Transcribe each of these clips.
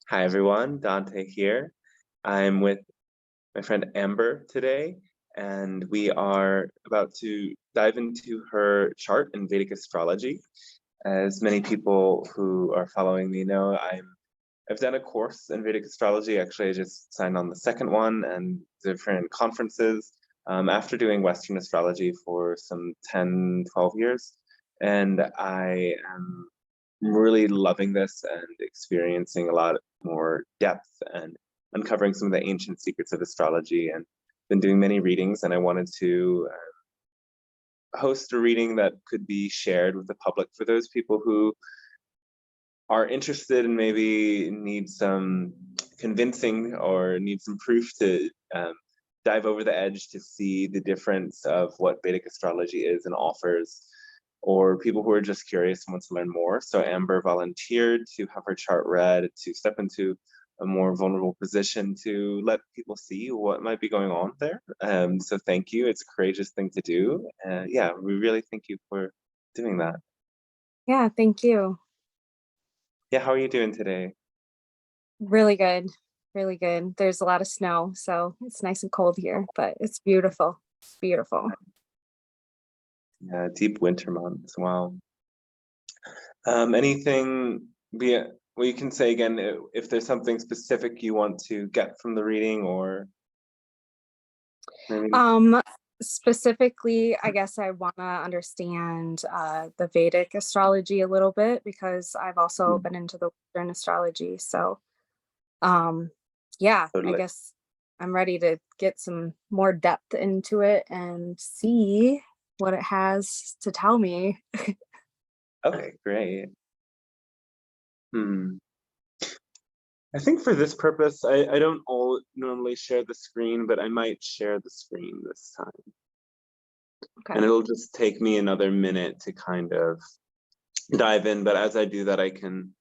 Hi everyone, Dante here. I'm with my friend Amber today, and we are about to dive into her chart in Vedic astrology. As many people who are following me know, I've done a course in Vedic astrology. Actually, I just signed on the second one and different conferences after doing Western astrology for some 10, 12 years. And I am really loving this and experiencing a lot more depth and uncovering some of the ancient secrets of astrology, and been doing many readings. And I wanted to host a reading that could be shared with the public for those people who are interested and maybe need some convincing or need some proof to dive over the edge to see the difference of what Vedic astrology is and offers, or people who are just curious and want to learn more. So Amber volunteered to have her chart read, to step into a more vulnerable position to let people see what might be going on there. So thank you. It's a courageous thing to do. Yeah, we really thank you for doing that. Yeah, thank you. Yeah, how are you doing today? Really good. Really good. There's a lot of snow, so it's nice and cold here, but it's beautiful. Beautiful. Yeah, deep winter months. Wow. Anything be well, you can say again if there's something specific you want to get from the reading, or maybe. Um, Specifically, I guess I want to understand the Vedic astrology a little bit because I've also been into the Western astrology. So, um, yeah, I Totally. guess I'm ready to get some more depth into it and see what it has to tell me. Okay, great. Hmm. I think for this purpose, I don't all normally share the screen, but I might share the screen this time. Okay. And it'll just take me another minute to kind of dive in. But as I do that, I can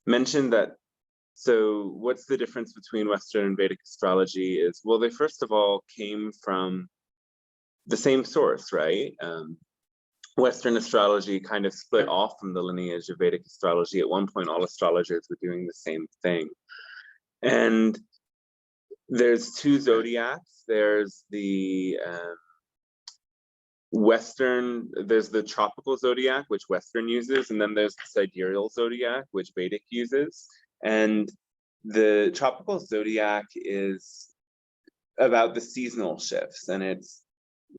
mention that. So what's the difference between Western and Vedic astrology is, well, they first of all came from the same source, right? Western astrology kind of split off from the lineage of Vedic astrology. At one point, all astrologers were doing the same thing. And there's two zodiacs. There's the there's the tropical zodiac, which Western uses, and then there's the sidereal zodiac, which Vedic uses. And the tropical zodiac is about the seasonal shifts, and it's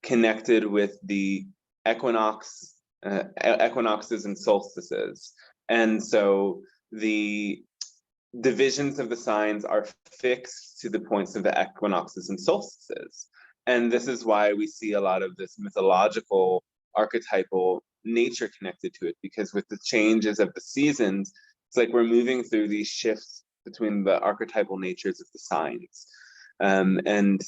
connected with the equinoxes and solstices. And so the divisions of the signs are fixed to the points of the equinoxes and solstices. And this is why we see a lot of this mythological, archetypal nature connected to it, because with the changes of the seasons, it's like we're moving through these shifts between the archetypal natures of the signs. And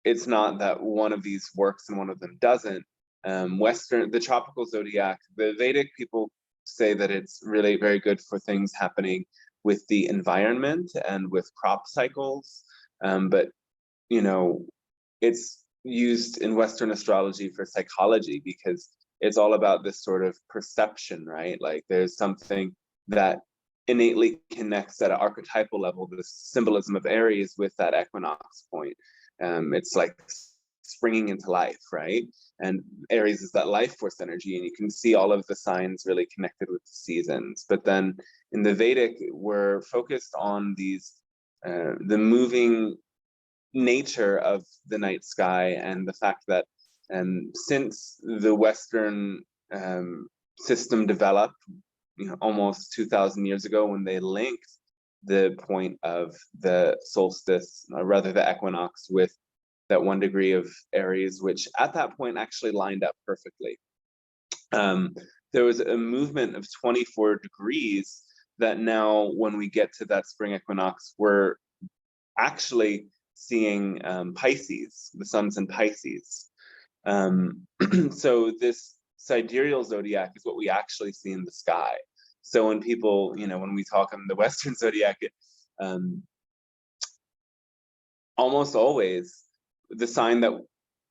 it's not that one of these works and one of them doesn't. The tropical zodiac, the Vedic people say that it's really very good for things happening with the environment and with crop cycles. But, you know, it's used in Western astrology for psychology because it's all about this sort of perception, right? Like there's something that innately connects at an archetypal level, the symbolism of Aries with that equinox point. It's like springing into life, right? And Aries is that life force energy, and you can see all of the signs really connected with the seasons. But then in the Vedic, we're focused on the moving nature of the night sky, and the fact that since the Western system developed, almost 2,000 years ago, when they linked the point of the solstice, or rather the equinox, with that 1 degree of Aries, which at that point actually lined up perfectly. There was a movement of 24 degrees that now, when we get to that spring equinox, we're actually seeing Pisces, the sun's in Pisces. So this sidereal zodiac is what we actually see in the sky. So when people, when we talk in the Western zodiac, almost always the sign that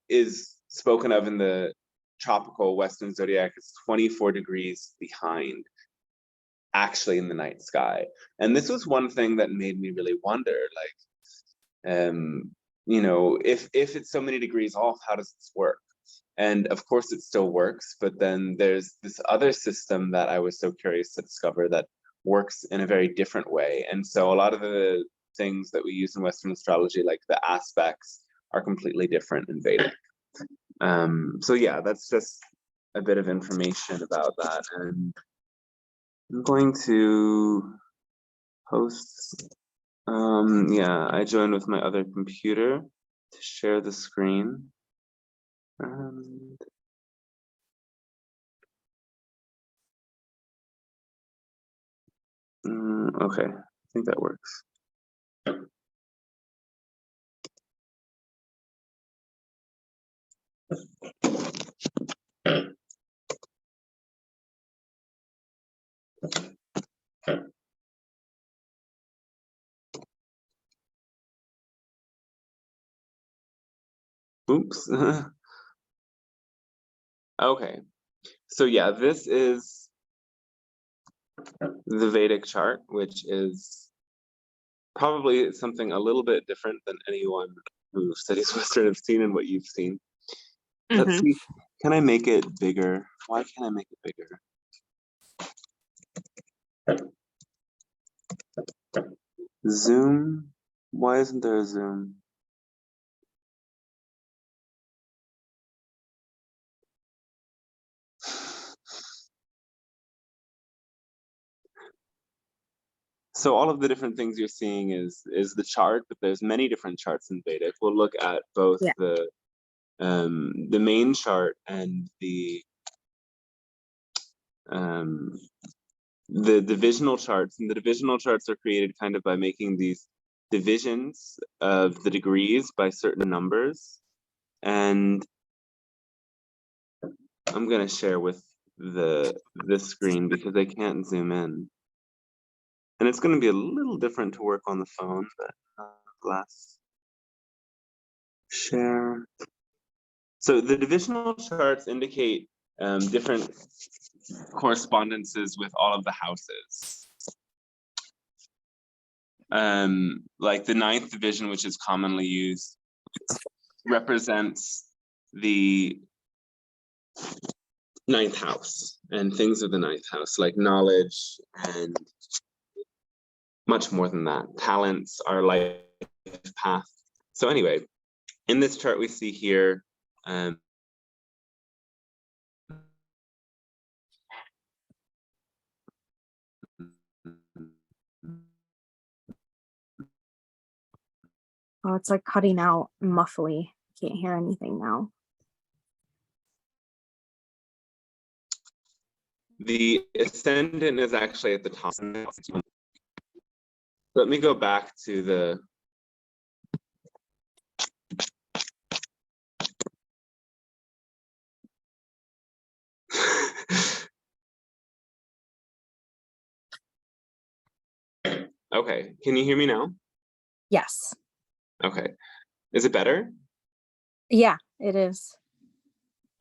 is spoken of in the tropical Western zodiac is 24 degrees behind. actually in the night sky. And this was one thing that made me really wonder, like, you know, if it's so many degrees off, how does this work? And of course it still works, but then there's this other system that I was so curious to discover that works in a very different way. And so a lot of the things that we use in Western astrology, like the aspects, are completely different in Vedic. So yeah, that's just a bit of information about that. And I'm going to post, yeah, I joined with my other computer to share the screen. And okay, I think that works. Oops. Okay, so yeah, this is the Vedic chart, which is probably something a little bit different than anyone who studies Western have seen and what you've seen. Let's see, can I make it bigger? Why can't I make it bigger? Zoom? Why isn't there a zoom? So all of the different things you're seeing is the chart, but there's many different charts in Vedic. We'll look at both the main chart and the divisional charts. And the divisional charts are created kind of by making these divisions of the degrees by certain numbers. And I'm going to share with this screen because I can't zoom in. And it's going to be a little different to work on the phone, but nonetheless. Share. So the divisional charts indicate different correspondences with all of the houses. Like the ninth division, which is commonly used, represents the ninth house and things of the ninth house, like knowledge and much more than that. Talents, our life path. So anyway, in this chart we see here, Oh, it's like cutting out muffly. Can't hear anything now. the ascendant is actually at the top. Let me go back to the okay, can you hear me now? Yes. Okay, is it better? Yeah, it is.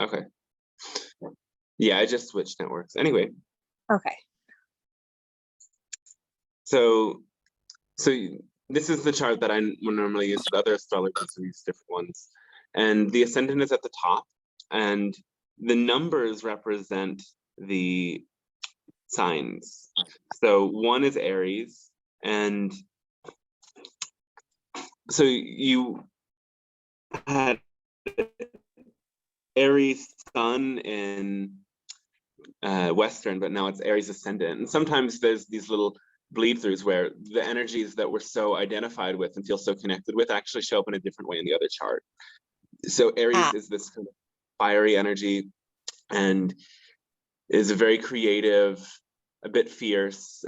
Okay. Yeah, I just switched networks. Anyway. Okay. So this is the chart that I would normally use, but other astrologers use different ones. And the ascendant is at the top, and the numbers represent the signs. So 1 is Aries, and so you had Aries sun in Western, but now it's Aries ascendant. And sometimes there's these little bleed throughs where the energies that we're so identified with and feel so connected with actually show up in a different way in the other chart. So Aries is this kind of fiery energy and is very creative, a bit fierce,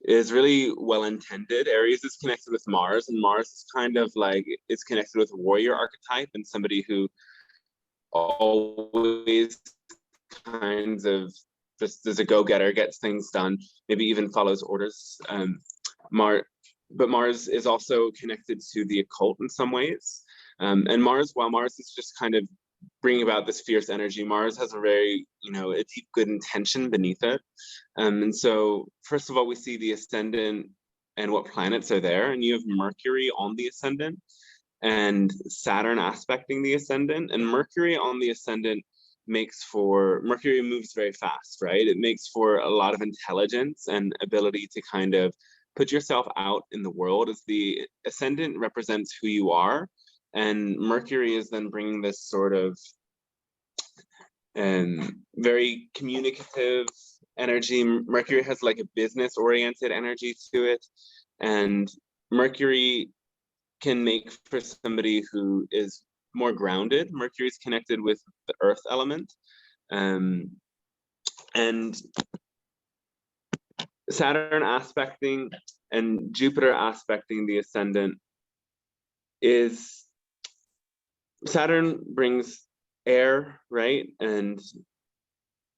is really well intended. Aries is connected with Mars, and Mars is kind of like, it's connected with warrior archetype and somebody who always kinds of just as a go-getter, gets things done, maybe even follows orders. But Mars is also connected to the occult in some ways. And Mars, while Mars is just kind of bring about this fierce energy. Mars has a very, a deep good intention beneath it. And so first of all, we see the ascendant and what planets are there. And you have Mercury on the ascendant and Saturn aspecting the ascendant. And Mercury on the ascendant Mercury moves very fast, right? It makes for a lot of intelligence and ability to kind of put yourself out in the world, as the ascendant represents who you are. And Mercury is then bringing this sort of very communicative energy. Mercury has like a business oriented energy to it. And Mercury can make for somebody who is more grounded. Mercury is connected with the earth element. And Saturn aspecting and Jupiter aspecting the ascendant is, Saturn brings air, right? And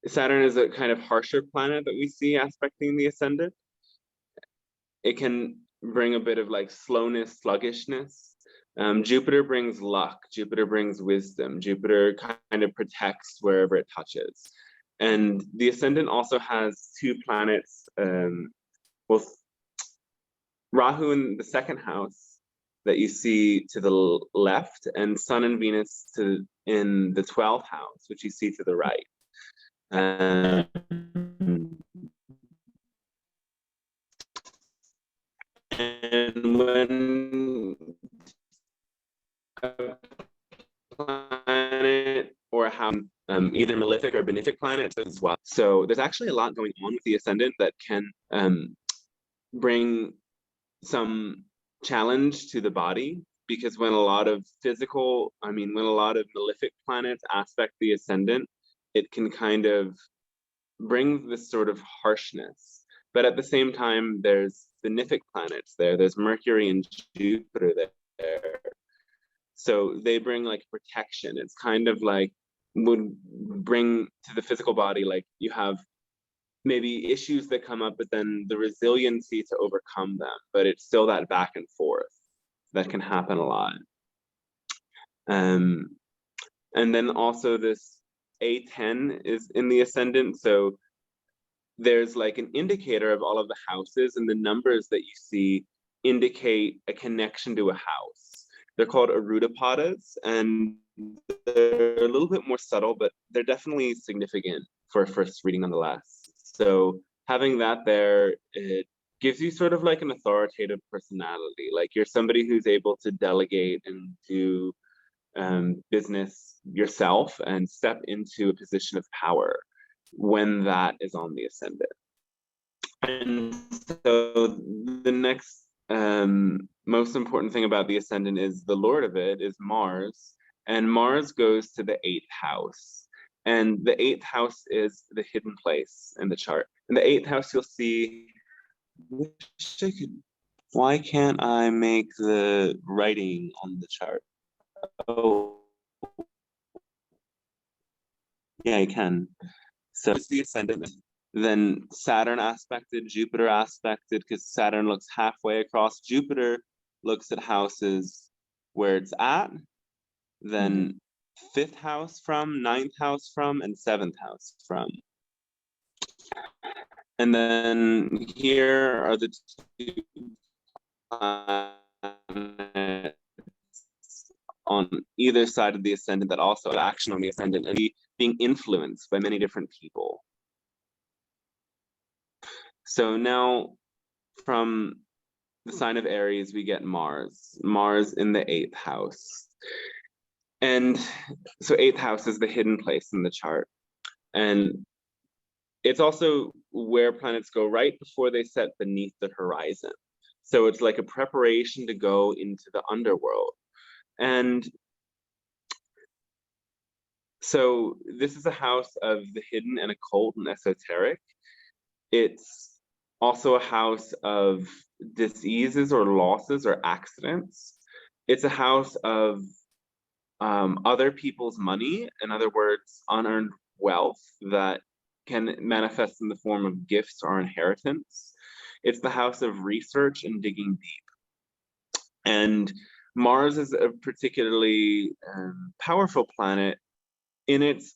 Saturn is a kind of harsher planet that we see aspecting the ascendant. It can bring a bit of like slowness, sluggishness. Jupiter brings luck. Jupiter brings wisdom. Jupiter kind of protects wherever it touches. And the ascendant also has two planets, Rahu in the second house that you see to the left, and Sun and Venus in the 12th house, which you see to the right. And when a planet or how either malefic or benefic planets as well. So there's actually a lot going on with the ascendant that can bring some challenge to the body, because when a lot of malefic planets aspect the ascendant, it can kind of bring this sort of harshness. But at the same time, there's benefic planets there. There's Mercury and Jupiter there. So they bring like protection. It's kind of like would bring to the physical body, like you have maybe issues that come up, but then the resiliency to overcome them. But it's still that back and forth that can happen a lot. And then also this A10 is in the ascendant. So there's like an indicator of all of the houses, and the numbers that you see indicate a connection to a house. They're called Arudapadas, and they're a little bit more subtle, but they're definitely significant for a first reading nonetheless. So having that there, it gives you sort of like an authoritative personality. Like you're somebody who's able to delegate and do business yourself and step into a position of power when that is on the ascendant. And so the next most important thing about the ascendant is the lord of it is Mars, and Mars goes to the 8th house. And the 8th house is the hidden place in the chart. In the 8th house, you'll see, why can't I make the writing on the chart? Oh, yeah, I can. So it's the ascendant. Then Saturn aspected, Jupiter aspected, because Saturn looks halfway across. Jupiter looks at houses where it's at, then 5th house from, 9th house from, and 7th house from. And then here are the two planets on either side of the ascendant that also have action on the ascendant and being influenced by many different people. So now from the sign of Aries, we get Mars in the 8th house. And so 8th house is the hidden place in the chart. And it's also where planets go right before they set beneath the horizon. So it's like a preparation to go into the underworld. And so this is a house of the hidden and occult and esoteric. It's also a house of diseases or losses or accidents. It's a house of other people's money, in other words, unearned wealth that can manifest in the form of gifts or inheritance. It's the house of research and digging deep. And Mars is a particularly powerful planet in its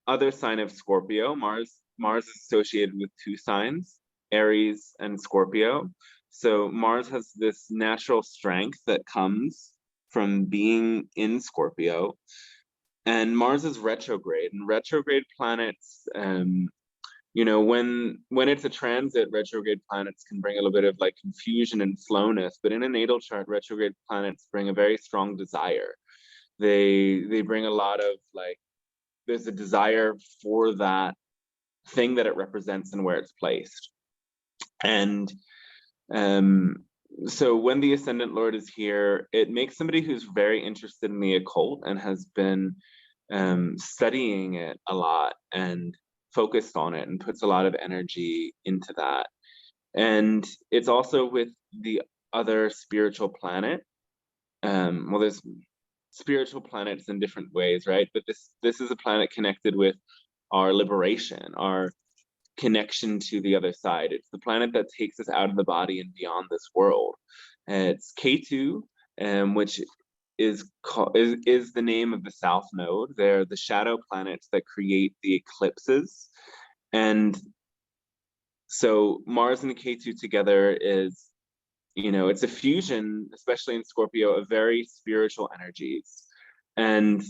other sign of Scorpio, Mars is associated with two signs, Aries and Scorpio. So Mars has this natural strength that comes from being in Scorpio, and Mars is retrograde, and retrograde planets, you know, when it's a transit, retrograde planets can bring a little bit of like confusion and slowness, but in a natal chart, retrograde planets bring a very strong desire. They bring a lot of like, there's a desire for that thing that it represents and where it's placed. And so when the ascendant lord is here, it makes somebody who's very interested in the occult and has been studying it a lot and focused on it and puts a lot of energy into that. And it's also with the other spiritual planet. Well, there's spiritual planets in different ways, right? But this is a planet connected with our liberation, our connection to the other side. It's the planet that takes us out of the body and beyond this world. It's K2, which is the name of the south node. They're the shadow planets that create the eclipses. And so Mars and K2 together is, you know, it's a fusion, especially in Scorpio, of very spiritual energies. And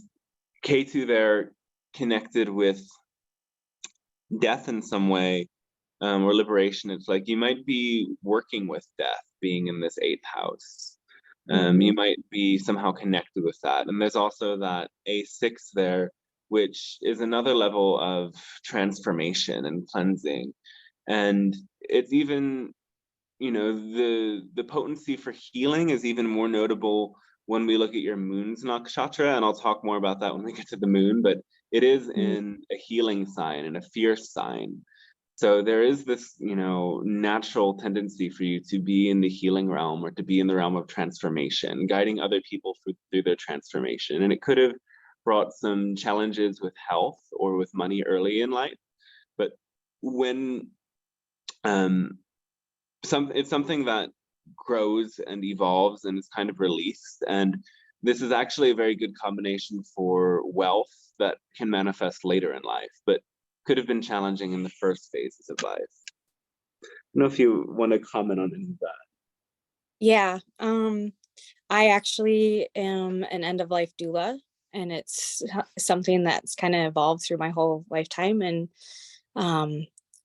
K2 there connected with death in some way, or liberation. It's like you might be working with death being in this 8th house. You might be somehow connected with that. And there's also that A6 there, which is another level of transformation and cleansing. And it's even, you know, the potency for healing is even more notable when we look at your moon's nakshatra, and I'll talk more about that when we get to the moon, but it is in a healing sign and a fierce sign. So there is this, you know, natural tendency for you to be in the healing realm or to be in the realm of transformation, guiding other people through their transformation. And it could have brought some challenges with health or with money early in life. But when it's something that grows and evolves and is kind of released. And this is actually a very good combination for wealth that can manifest later in life, but could have been challenging in the first phases of life. I don't know if you want to comment on any of that. Yeah. I actually am an end of life doula, and it's something that's kind of evolved through my whole lifetime. And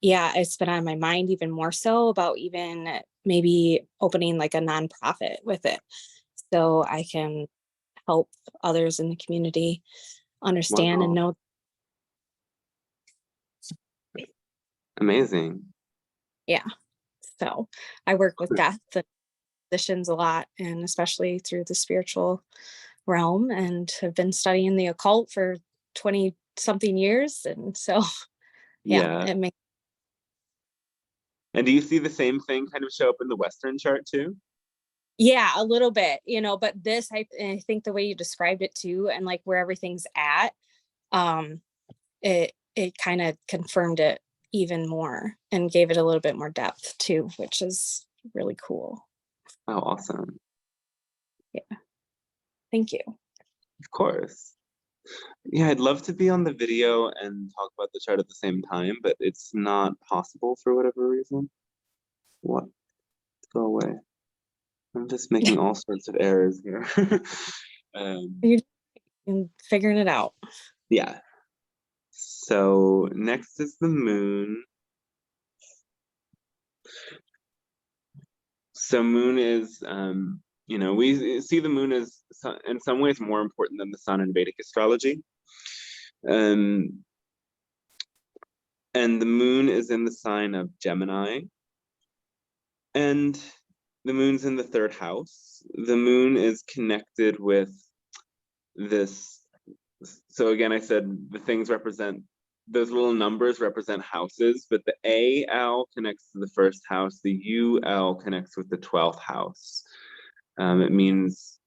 yeah, it's been on my mind even more so about even maybe opening like a nonprofit with it, so I can help others in the community understand and Wow, know. amazing. Yeah. So I work with death and positions a lot, and especially through the spiritual realm, and have been studying the occult for 20 something years. And so, yeah, Yeah. it makes, And do you see the same thing kind of show up in the Western chart too? yeah, a little bit, but this, I think the way you described it too, and like where everything's at, um, it kind of confirmed it even more and gave it a little bit more depth too, which is really cool. Oh, awesome. Yeah. Thank you. Of course. Yeah, I'd love to be on the video and talk about the chart at the same time, but it's not possible for whatever reason. What? Go away. I'm just making all sorts of errors here. You're figuring it out. Yeah. So next is the moon. So moon is, you know, we see the moon as in some ways more important than the sun in Vedic astrology. Um, and the moon is in the sign of Gemini. And the moon's in the 3rd house. The moon is connected with this. So again, I said the things represent, those little numbers represent houses, but the AL connects to the 1st house, the UL connects with the 12th house. It means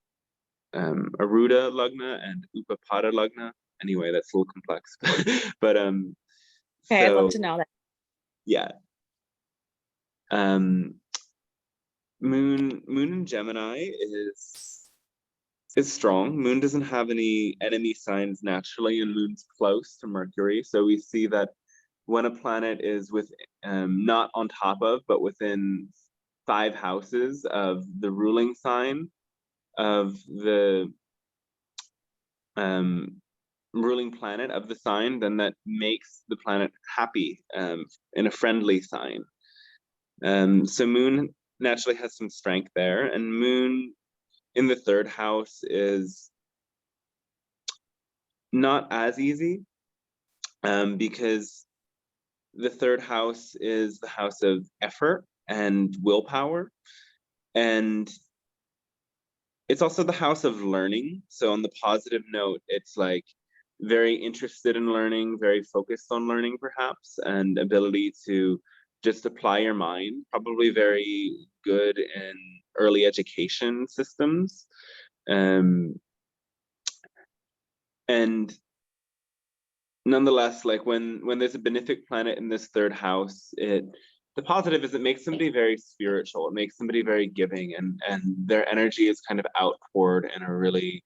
Aruda Lugna and Upapada Lugna. Anyway, that's a little complex. But Okay, I'd love so to know that. yeah. Moon in Gemini is is strong. Moon doesn't have any enemy signs naturally, and Moon's close to Mercury. So we see that when a planet is with not on top of, but within 5 houses of the ruling sign of the ruling planet of the sign, then that makes the planet happy in a friendly sign. So Moon naturally has some strength there, and Moon in the 3rd house is not as easy because the 3rd house is the house of effort and willpower, and it's also the house of learning. So on the positive note, it's like very interested in learning, very focused on learning perhaps, and ability to just apply your mind, probably very good in early education systems. And nonetheless, like when there's a benefic planet in this 3rd house, the positive is it makes somebody very spiritual. It makes somebody very giving, and their energy is kind of outpoured in a really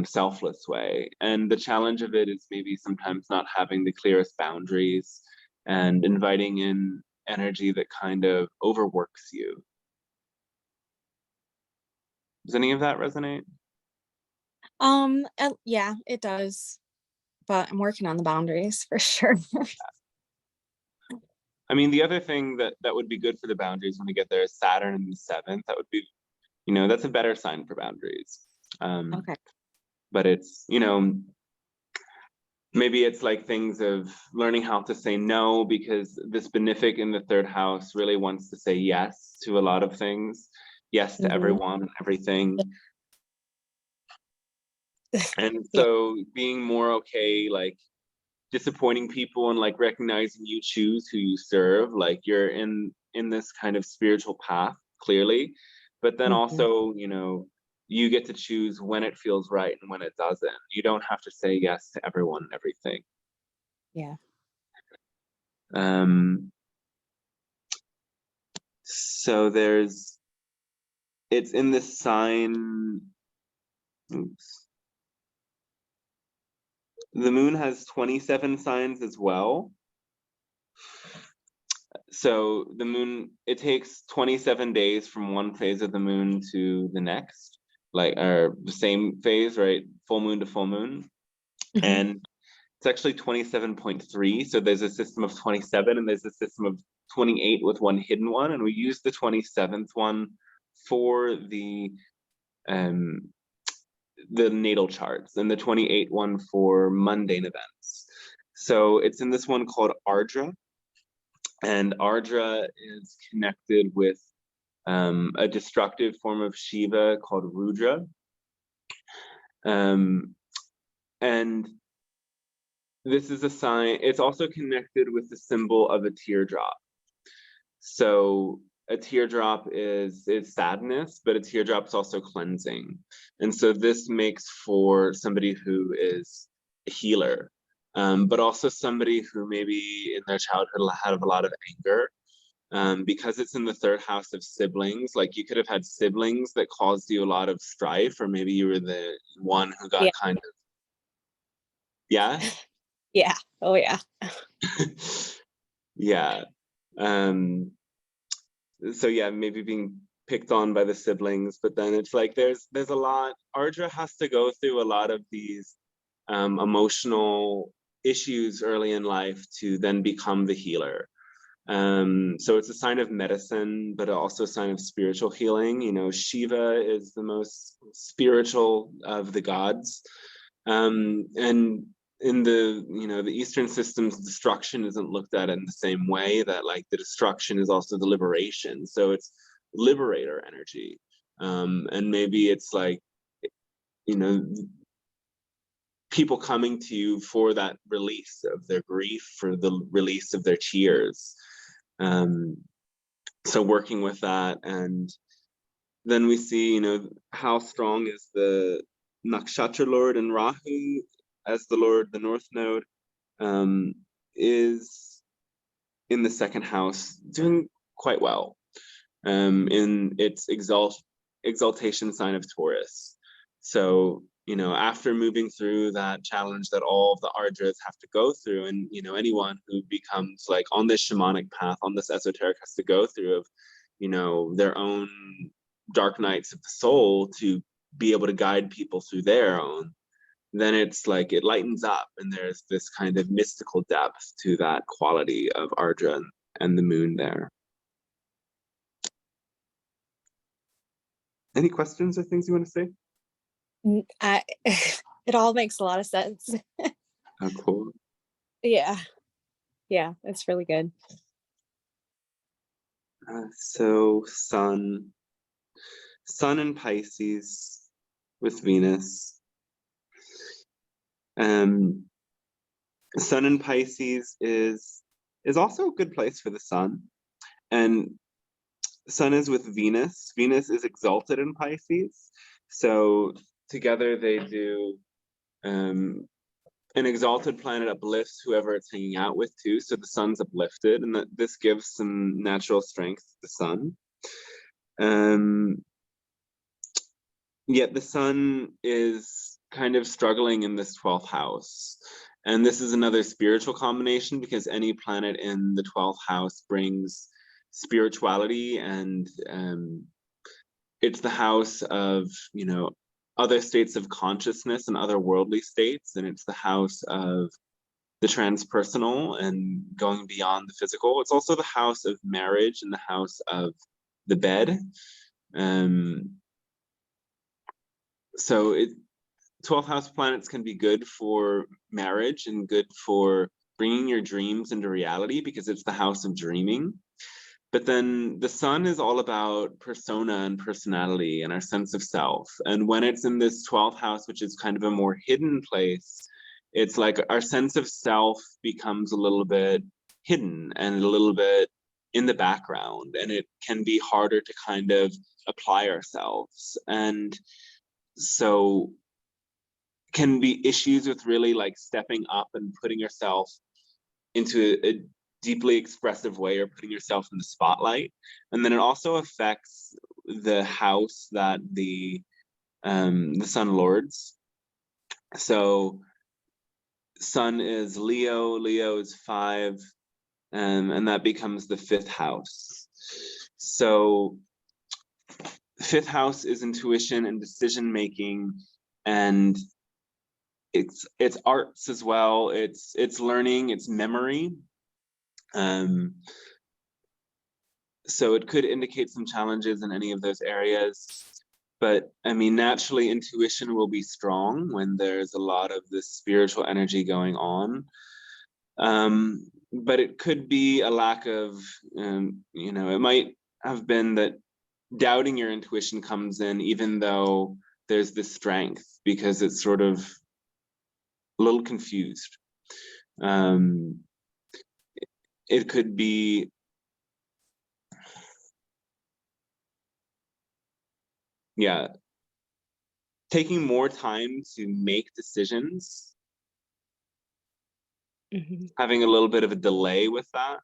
selfless way. And the challenge of it is maybe sometimes not having the clearest boundaries and inviting in energy that kind of overworks you. Does any of that resonate? Yeah, it does, but I'm working on the boundaries for sure. I mean, the other thing that would be good for the boundaries when we get there is Saturn in the 7th. That would be, that's a better sign for boundaries. Okay. But it's, maybe it's like things of learning how to say no, because this benefic in the 3rd house really wants to say yes to a lot of things, yes to everyone and everything. And Yeah. so being more okay, like disappointing people and like recognizing you choose who you serve, like you're in this kind of spiritual path clearly, but then Mhm. also, you get to choose when it feels right and when it doesn't. You don't have to say yes to everyone and everything. Yeah. So it's in this sign. Oops. The moon has 27 signs as well. So the moon, it takes 27 days from one phase of the moon to the next, or the same phase, right? Full moon to full moon. Mhm. And it's actually 27.3. So there's a system of 27 and there's a system of 28 with one hidden one. And we use the 27th one for the natal charts, and the 28 one for mundane events. So it's in this one called Ardra, and Ardra is connected with a destructive form of Shiva called Rudra. And this is a sign, it's also connected with the symbol of a teardrop. So a teardrop is sadness, but a teardrop is also cleansing. And so this makes for somebody who is a healer, but also somebody who maybe in their childhood had a lot of anger. Because it's in the 3rd house of siblings, like you could have had siblings that caused you a lot of strife, or maybe you were the one who got Yeah. kind of, yeah? Yeah. Oh yeah. Yeah. Um, so yeah, maybe being picked on by the siblings, but then it's like there's a lot. Ardra has to go through a lot of these emotional issues early in life to then become the healer. So it's a sign of medicine, but also a sign of spiritual healing. Shiva is the most spiritual of the gods. And in the Eastern systems, destruction isn't looked at in the same way, that like the destruction is also the liberation. So it's liberator energy. And maybe it's like, you know, people coming to you for that release of their grief, for the release of their tears. So working with that, and then we see, how strong is the nakshatra lord, and Rahu as the lord, the north node, is in the 2nd house, doing quite well in its exaltation sign of Taurus. So, after moving through that challenge that all of the Ardras have to go through, and, anyone who becomes like on this shamanic path, on this esoteric has to go through of, their own dark nights of the soul to be able to guide people through their own, then it's like it lightens up and there's this kind of mystical depth to that quality of Ardra and the moon there. Any questions or things you want to say? It all makes a lot of sense. Oh, cool. Yeah. Yeah, it's really good. So Sun in Pisces with Venus. Sun in Pisces is also a good place for the Sun, and Sun is with Venus. Venus is exalted in Pisces, so together they do. An exalted planet uplifts whoever it's hanging out with too, so the Sun's uplifted, and this gives some natural strength to the Sun. Yet the Sun is kind of struggling in this 12th house. And this is another spiritual combination because any planet in the 12th house brings spirituality, and it's the house of, other states of consciousness and other worldly states. And it's the house of the transpersonal and going beyond the physical. It's also the house of marriage and the house of the bed. So 12th house planets can be good for marriage and good for bringing your dreams into reality because it's the house of dreaming. But then the Sun is all about persona and personality and our sense of self. And when it's in this 12th house, which is kind of a more hidden place, it's like our sense of self becomes a little bit hidden and a little bit in the background, and it can be harder to kind of apply ourselves. And so can be issues with really like stepping up and putting yourself into a deeply expressive way or putting yourself in the spotlight. And then it also affects the house that the Sun lords. So Sun is Leo, Leo is 5, and that becomes the 5th house. So 5th house is intuition and decision making, and it's arts as well. It's learning, it's memory. So it could indicate some challenges in any of those areas. But I mean, naturally, intuition will be strong when there's a lot of this spiritual energy going on. But it could be a lack of, it might have been that doubting your intuition comes in, even though there's this strength, because it's sort of a little confused. It could be taking more time to make decisions, having a little bit of a delay with that.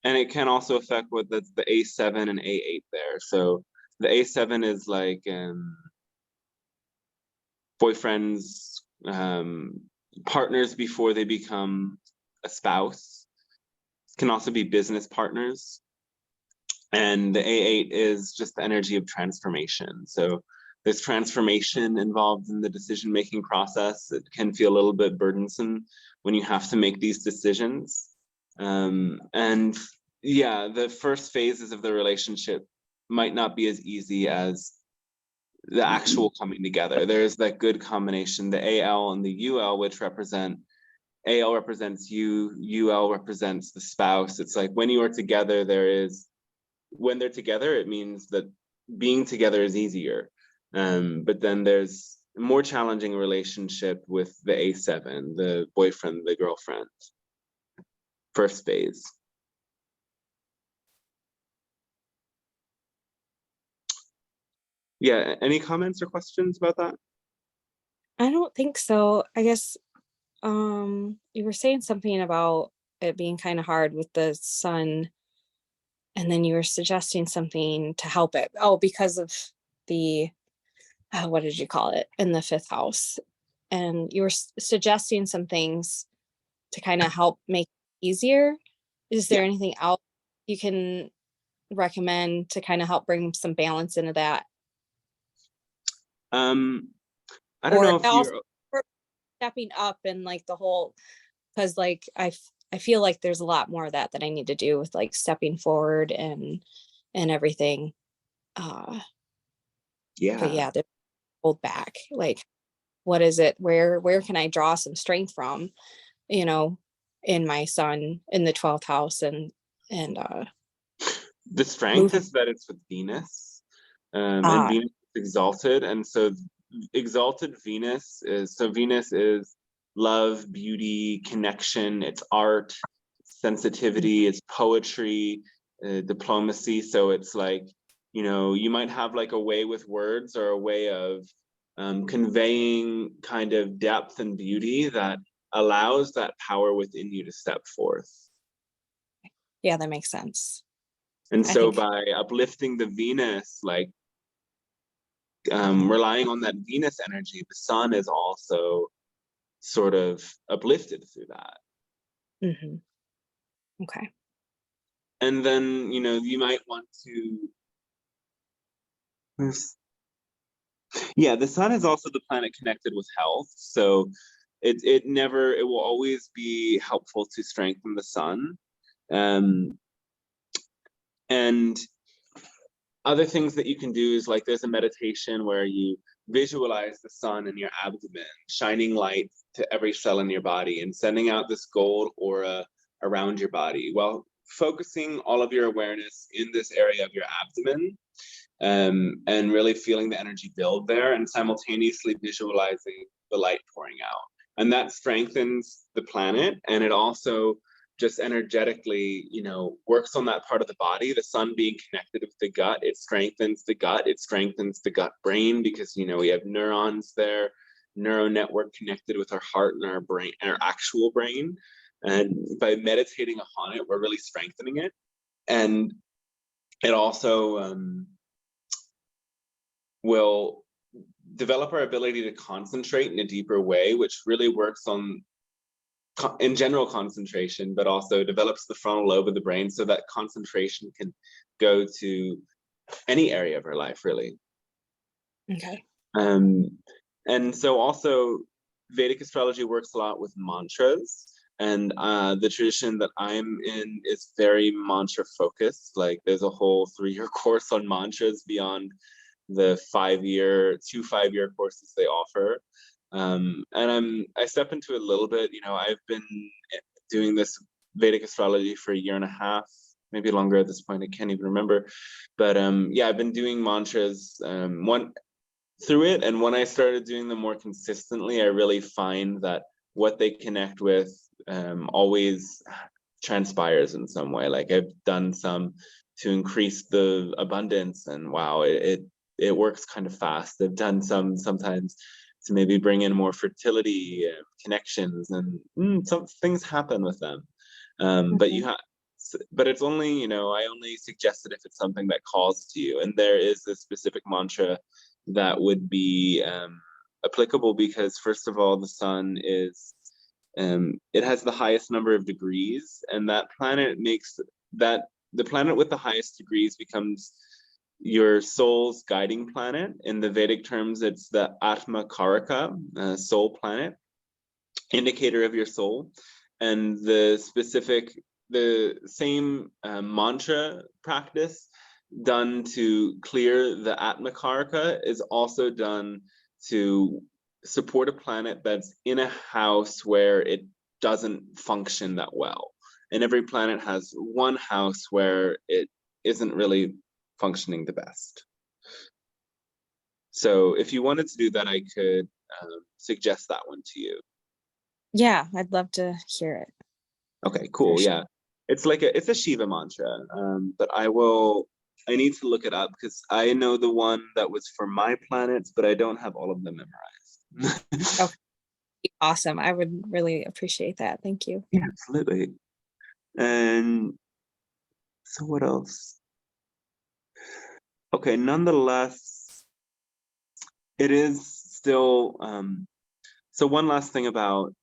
And it can also affect what the A7 and A8 there. So the A7 is like boyfriends, partners before they become a spouse. It can also be business partners. And the A8 is just the energy of transformation. So there's transformation involved in the decision-making process. It can feel a little bit burdensome when you have to make these decisions. And yeah, the first phases of the relationship might not be as easy as the actual coming together. There's that good combination, the AL and the UL, which represent, AL represents you, UL represents the spouse. It's like when you are together, when they're together, it means that being together is easier. But then there's a more challenging relationship with the A7, the boyfriend, the girlfriend, first phase. Yeah, any comments or questions about that? I don't think so. I guess you were saying something about it being kind of hard with the Sun, and then you were suggesting something to help it. Oh, because of the what did you call it, in the 5th house, and you were suggesting some things to kind of help make it easier. Is there Yeah. anything else you can recommend to kind of help bring some balance into that? I don't Or know if also you're, or stepping up and like the whole, because like I feel like there's a lot more of that I need to do with like stepping forward and everything. Uh, but yeah. yeah, there's hold back. Like, what is it? Where can I draw some strength from? You know, in my son in the 12th house and The strength moving. is that it's with Venus, and Ah, Venus is exalted, and so exalted Venus is, so Venus is love, beauty, connection, it's art, sensitivity, it's poetry, diplomacy. So it's like, you know, you might have like a way with words or a way of conveying kind of depth and beauty that allows that power within you to step forth. yeah, that makes sense. And I so think, by uplifting the Venus, like relying on that Venus energy, the sun is also sort of uplifted through that. mhm, okay. And then, you know, you might want to, yeah, the sun is also the planet connected with health. So it will always be helpful to strengthen the sun. Um, and other things that you can do is like there's a meditation where you visualize the sun in your abdomen, shining light to every cell in your body and sending out this gold aura around your body while focusing all of your awareness in this area of your abdomen, and really feeling the energy build there and simultaneously visualizing the light pouring out. And that strengthens the planet, and it also just energetically, you know, works on that part of the body. The sun being connected with the gut, it strengthens the gut, it strengthens the gut brain because, you know, we have neurons there, neural network connected with our heart and our brain, our actual brain. And by meditating upon it, we're really strengthening it. And it also will develop our ability to concentrate in a deeper way, which really works on in general concentration, but also develops the frontal lobe of the brain so that concentration can go to any area of our life, really. Okay. Um, and so also Vedic astrology works a lot with mantras. And the tradition that I'm in is very mantra focused. Like there's a whole 3-year course on mantras beyond the 2 5-year courses they offer. And I step into it a little bit. You know, I've been doing this Vedic astrology for 1.5 years, maybe longer at this point. I can't even remember. But yeah, I've been doing mantras one through it. And when I started doing them more consistently, I really find that what they connect with always transpires in some way. Like I've done some to increase the abundance, and wow, it works kind of fast. I've done some sometimes to maybe bring in more fertility connections, and some things happen with them. But Mhm. you have, but it's only, you know, I only suggest it if it's something that calls to you. And there is a specific mantra that would be applicable because, first of all, the sun is it has the highest number of degrees, and that planet makes that the planet with the highest degrees becomes your soul's guiding planet. In the Vedic terms, it's the Atma Karaka, soul planet, indicator of your soul. And the same mantra practice done to clear the Atma Karaka is also done to support a planet that's in a house where it doesn't function that well. And every planet has one house where it isn't really functioning the best. So if you wanted to do that, I could suggest that one to you. Yeah, I'd love to hear it Okay, for cool. sure. Yeah. It's a Shiva mantra. But I need to look it up because I know the one that was for my planets, but I don't have all of them memorized. Okay, awesome. I would really appreciate that. Thank you. Yeah, absolutely. And so what else? Okay, nonetheless, it is still, so one last thing about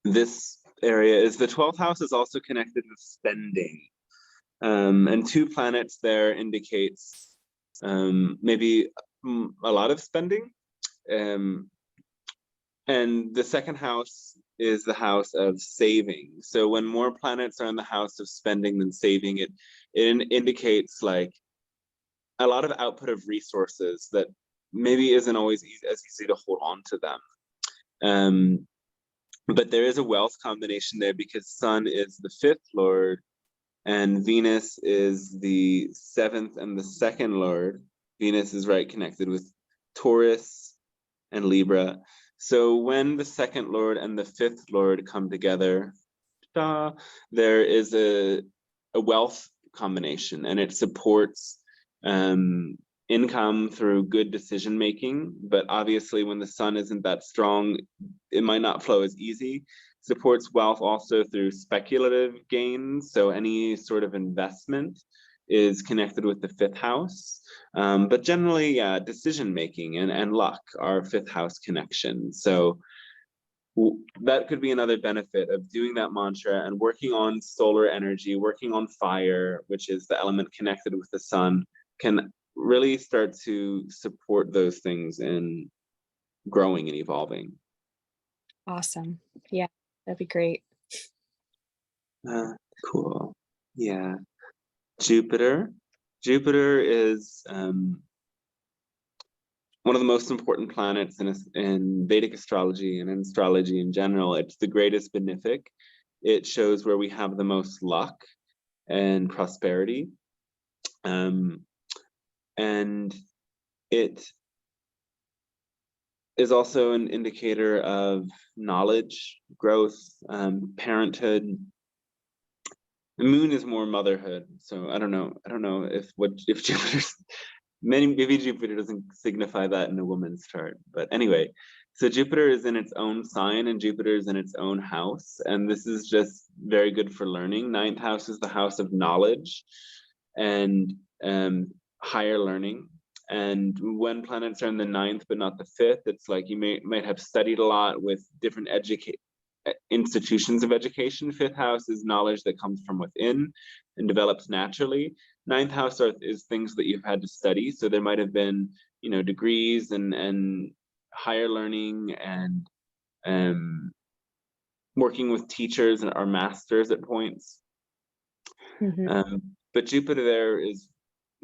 this area is the 12th house is also connected with spending. And 2 planets there indicates maybe a lot of spending. And the 2nd house is the house of saving. So when more planets are in the house of spending than saving, it indicates like a lot of output of resources that maybe isn't always as easy to hold on to them. But there is a wealth combination there because Sun is the 5th lord and Venus is the 7th and the 2nd lord. Venus is right connected with Taurus and Libra. So when the 2nd lord and the 5th lord come together, there is a wealth combination, and it supports income through good decision making. But obviously, when the sun isn't that strong, it might not flow as easy. Supports wealth also through speculative gains. So any sort of investment is connected with the 5th house. But generally, yeah, decision making and luck are 5th house connections. So that could be another benefit of doing that mantra and working on solar energy, working on fire, which is the element connected with the sun, can really start to support those things in growing and evolving. Awesome. Yeah, that'd be great. Cool. Yeah. Jupiter. Jupiter is one of the most important planets in Vedic astrology and in astrology in general. It's the greatest benefic. It shows where we have the most luck and prosperity. And it is also an indicator of knowledge, growth, parenthood. The moon is more motherhood. So I don't know if Jupiter's maybe Jupiter doesn't signify that in a woman's chart. But anyway, so Jupiter is in its own sign and Jupiter is in its own house. And this is just very good for learning. 9th house is the house of knowledge and higher learning. And when planets are in the 9th but not the 5th, it's like you might have studied a lot with different institutions of education. 5th house is knowledge that comes from within and develops naturally. 9th house is things that you've had to study. So there might have been, degrees and higher learning and working with teachers and our masters at points. But Jupiter there is,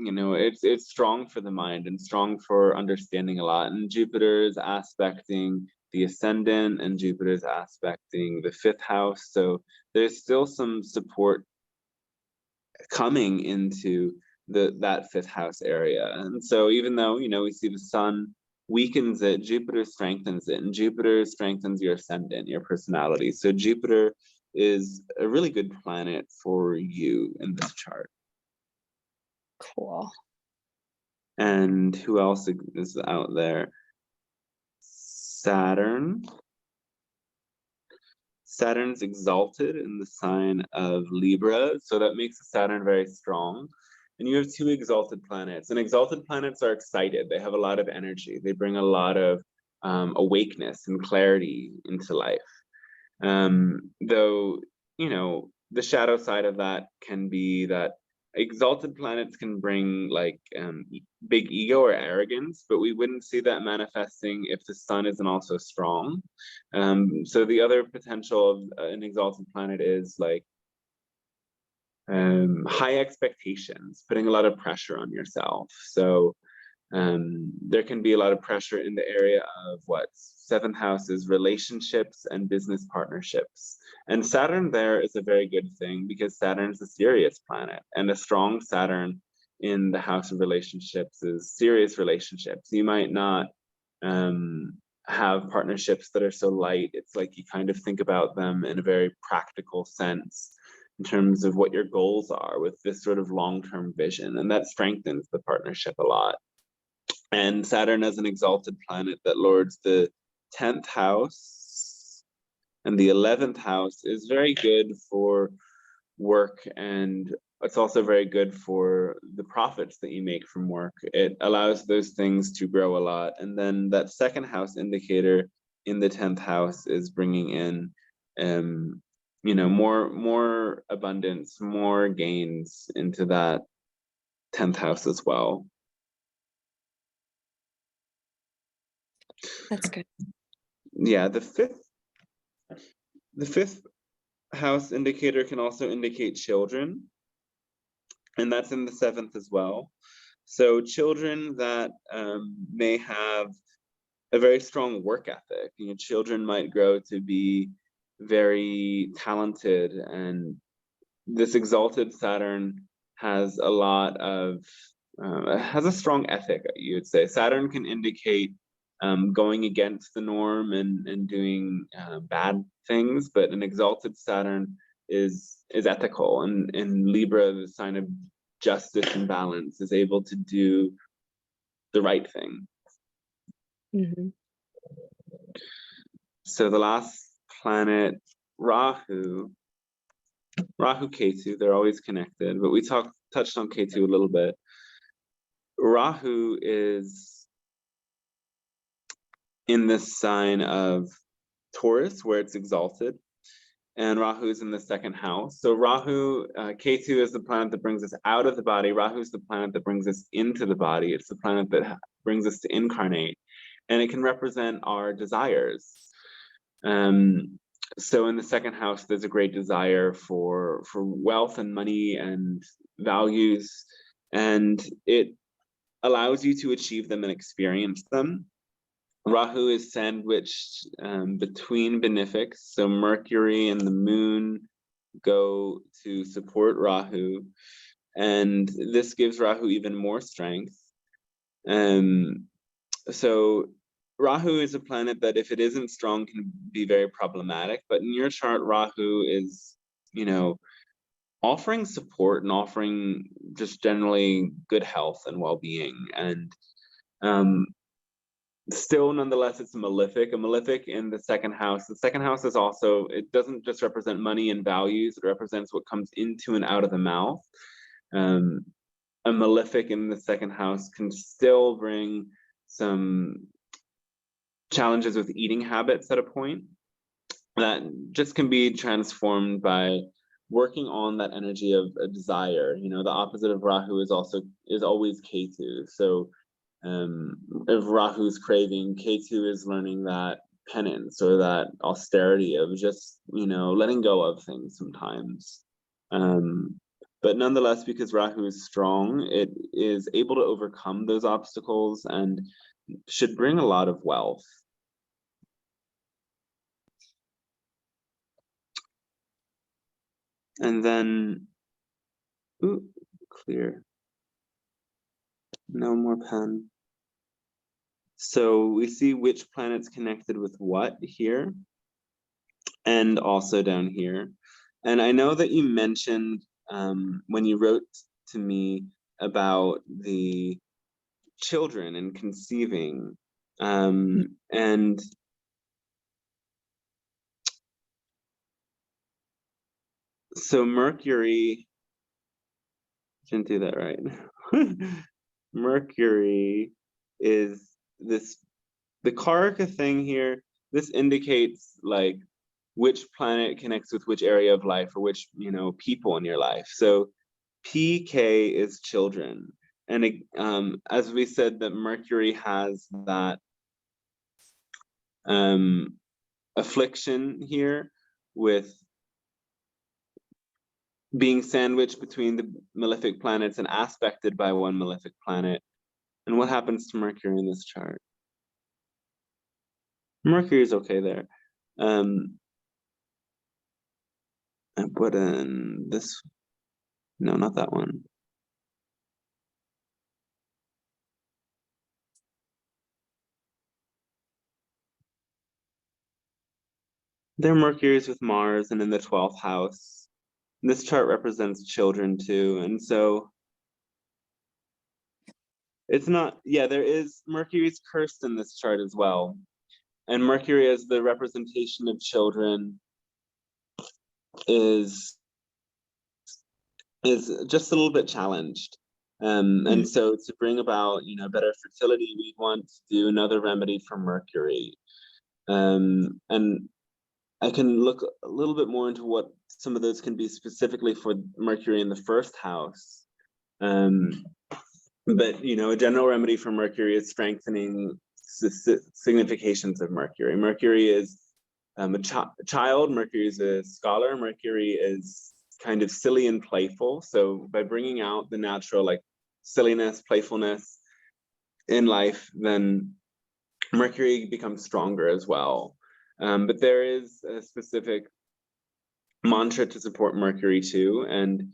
it's strong for the mind and strong for understanding a lot. And Jupiter is aspecting the ascendant and Jupiter is aspecting the 5th house. So there's still some support coming into that 5th house area. And so even though, we see the sun weakens it, Jupiter strengthens it, and Jupiter strengthens your ascendant, your personality. So Jupiter is a really good planet for you in this chart. Cool. And who else is out there? Saturn. Saturn's exalted in the sign of Libra, so that makes Saturn very strong. And you have 2 exalted planets, and exalted planets are excited. They have a lot of energy. They bring a lot of awakeness and clarity into life. Though, the shadow side of that can be that exalted planets can bring like big ego or arrogance, but we wouldn't see that manifesting if the sun isn't also strong. So the other potential of an exalted planet is like high expectations, putting a lot of pressure on yourself. So there can be a lot of pressure in the area of 7th house is relationships and business partnerships. And Saturn there is a very good thing because Saturn's a serious planet, and a strong Saturn in the house of relationships is serious relationships. You might not have partnerships that are so light. It's like you kind of think about them in a very practical sense in terms of what your goals are with this sort of long-term vision, and that strengthens the partnership a lot. And Saturn as an exalted planet that lords the 10th house and the 11th house is very good for work, and it's also very good for the profits that you make from work. It allows those things to grow a lot. And then that second house indicator in the 10th house is bringing in, more abundance, more gains into that 10th house as well. That's good. Yeah, the fifth house indicator can also indicate children, and that's in the 7th as well. So children that may have a very strong work ethic. Children might grow to be very talented, and this exalted Saturn has a lot of has a strong ethic, you would say. Saturn can indicate going against the norm and doing bad things, but an exalted Saturn is ethical, and in Libra, the sign of justice and balance, is able to do the right thing. Mm-hmm. So the last planet, Rahu, Ketu, they're always connected, but we touched on Ketu a little bit. Rahu is in the sign of Taurus, where it's exalted, and Rahu is in the 2nd house. So Rahu, Ketu is the planet that brings us out of the body. Rahu is the planet that brings us into the body. It's the planet that brings us to incarnate, and it can represent our desires. So in the 2nd house, there's a great desire for wealth and money and values, and it allows you to achieve them and experience them. Rahu is sandwiched between benefics, so Mercury and the moon go to support Rahu, and this gives Rahu even more strength. So Rahu is a planet that, if it isn't strong, can be very problematic, but in your chart, Rahu is, offering support and offering just generally good health and well-being. And still, nonetheless, it's a malefic in the 2nd house. The 2nd house is also, it doesn't just represent money and values, it represents what comes into and out of the mouth. A malefic in the 2nd house can still bring some challenges with eating habits at a point that just can be transformed by working on that energy of a desire. The opposite of Rahu is always Ketu. So if Rahu's craving, Ketu is learning that penance or that austerity of just, letting go of things sometimes. But nonetheless, because Rahu is strong, it is able to overcome those obstacles and should bring a lot of wealth. And then, clear. No more pen. So we see which planet's connected with what here, and also down here. And I know that you mentioned when you wrote to me about the children and conceiving, and so Mercury, didn't do that right. Mercury is the Karaka thing here. This indicates like which planet connects with which area of life, or which, people in your life. So PK is children. And as we said, that Mercury has that affliction here with being sandwiched between the malefic planets and aspected by one malefic planet. And what happens to Mercury in this chart? Mercury is okay there. I put in this, no, not that one. Their Mercury is with Mars and in the 12th house. This chart represents children too, and so it's not, there is, Mercury's cursed in this chart as well. And Mercury as the representation of children is is just a little bit challenged. And so to bring about, better fertility, we want to do another remedy for Mercury. And I can look a little bit more into what some of those can be specifically for Mercury in the first house. But a general remedy for Mercury is strengthening significations of Mercury. Mercury is a child. Mercury is a scholar. Mercury is kind of silly and playful. So by bringing out the natural, like, silliness, playfulness in life, then Mercury becomes stronger as well. But there is a specific mantra to support Mercury too, and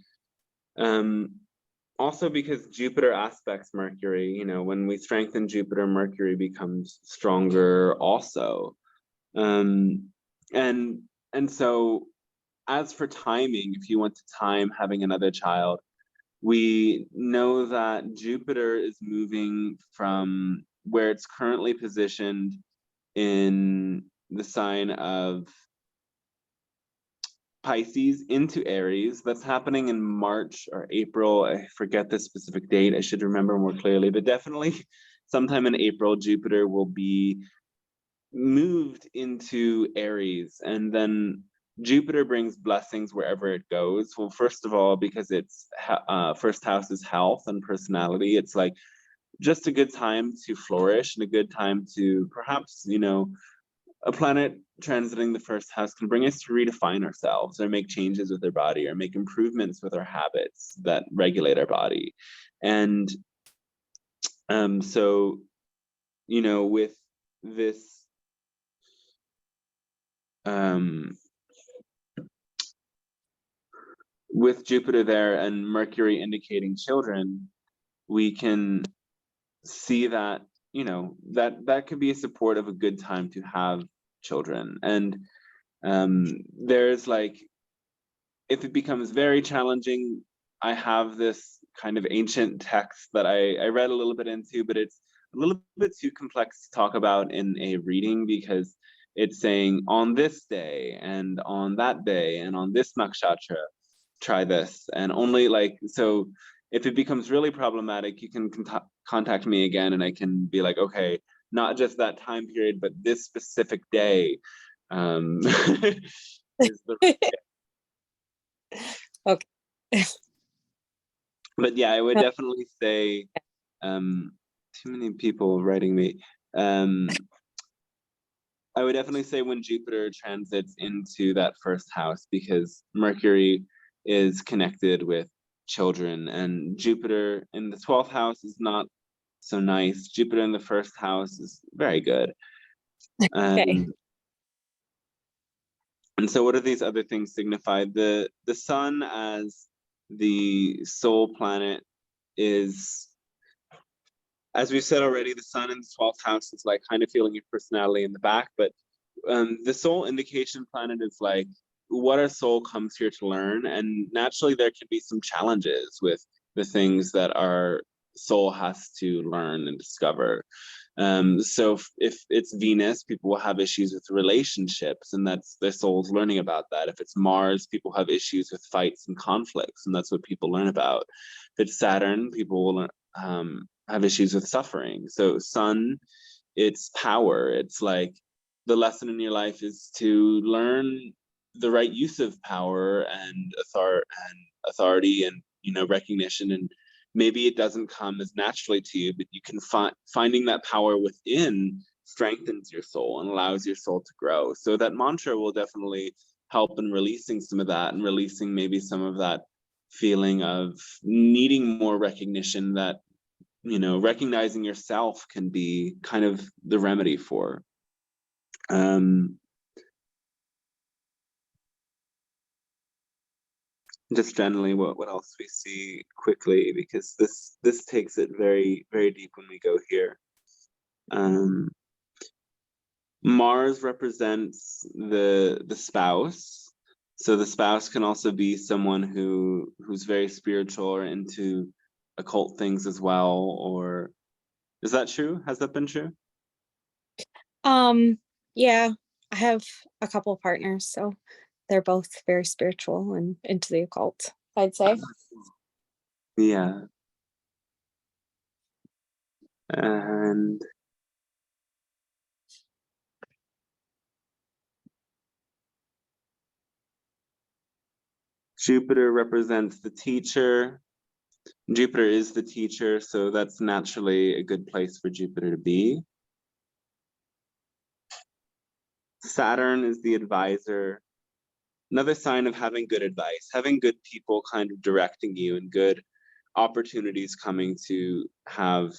also because Jupiter aspects Mercury. When we strengthen Jupiter, Mercury becomes stronger also. And so as for timing, if you want to time having another child, we know that Jupiter is moving from where it's currently positioned in the sign of Pisces into Aries. That's happening in March or April. I forget the specific date. I should remember more clearly, but definitely sometime in April, Jupiter will be moved into Aries. And then Jupiter brings blessings wherever it goes. Well, first of all, because it's first house is health and personality. It's like just a good time to flourish and a good time to perhaps, a planet transiting the first house can bring us to redefine ourselves or make changes with our body or make improvements with our habits that regulate our body. And so, with this with Jupiter there and Mercury indicating children, we can see that, that could be a support of a good time to have children. And there's like, if it becomes very challenging, I have this kind of ancient text that I read a little bit into, but it's a little bit too complex to talk about in a reading because it's saying on this day and on that day and on this nakshatra, try this. And only like, so if it becomes really problematic, you can contact me again and I can be like, okay, not just that time period, but this specific day is the Okay. But yeah, I would definitely say too many people writing me. I would definitely say when Jupiter transits into that first house, because Mercury is connected with children, and Jupiter in the 12th house is not so nice. Jupiter in the first house is very good. Okay. And so what do these other things signify? The sun as the soul planet is, as we said already, the sun in the 12th house is like kind of feeling your personality in the back, but the soul indication planet is like what our soul comes here to learn. And naturally there can be some challenges with the things that our soul has to learn and discover. So if it's Venus, people will have issues with relationships, and that's their soul's learning about that. If it's Mars, people have issues with fights and conflicts, and that's what people learn about. If it's Saturn, people will have issues with suffering. So Sun, it's power. It's like the lesson in your life is to learn the right use of power and authority and recognition. And maybe it doesn't come as naturally to you, but you can finding that power within strengthens your soul and allows your soul to grow. So that mantra will definitely help in releasing some of that and releasing maybe some of that feeling of needing more recognition that recognizing yourself can be kind of the remedy for. Just generally what else we see quickly, because this takes it very, very deep when we go here. Mars represents the spouse. So the spouse can also be someone who's very spiritual or into occult things as well. Or is that true? Has that been true? Yeah, I have a couple partners, so they're both very spiritual and into the occult, I'd say. Yeah. And Jupiter represents the teacher. Jupiter is the teacher, so that's naturally a good place for Jupiter to be. Saturn is the advisor. Another sign of having good advice, having good people kind of directing you and good opportunities coming to have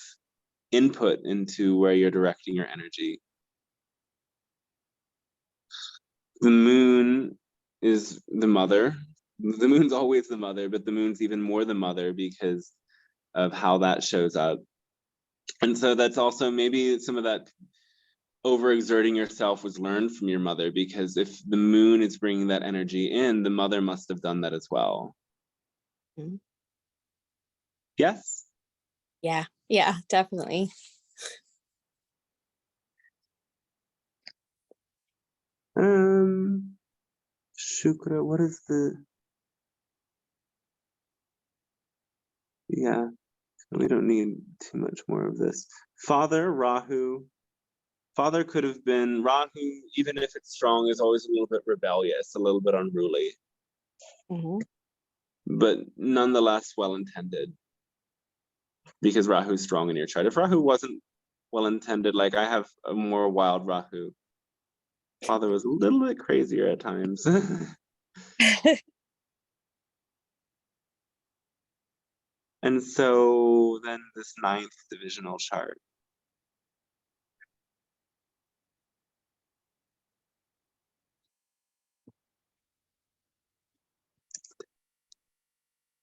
input into where you're directing your energy. The moon is the mother. The moon's always the mother, but the moon's even more the mother because of how that shows up. And so that's also maybe some of that overexerting yourself was learned from your mother, because if the moon is bringing that energy in, the mother must have done that as well. Mhm. Yes? Yeah, definitely. Shukra, what is the... Yeah, we don't need too much more of this. Father, Rahu. Father could have been... Rahu, even if it's strong, is always a little bit rebellious, a little bit unruly, but nonetheless well-intended, because Rahu's strong in your chart. If Rahu wasn't well-intended, like I have a more wild Rahu. Father was a little bit crazier at times. And so then this 9th divisional chart.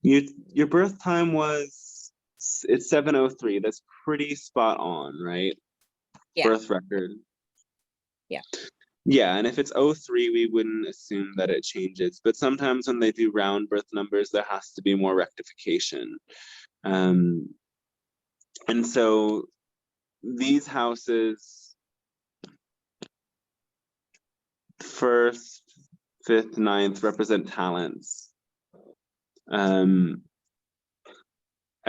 Your birth time was, it's 7:03. That's pretty spot on, right? Yeah. Birth record. Yeah. Yeah, and if it's 03, we wouldn't assume that it changes. But sometimes when they do round birth numbers, there has to be more rectification. And so these houses, 1st, 5th, 9th, represent talents. A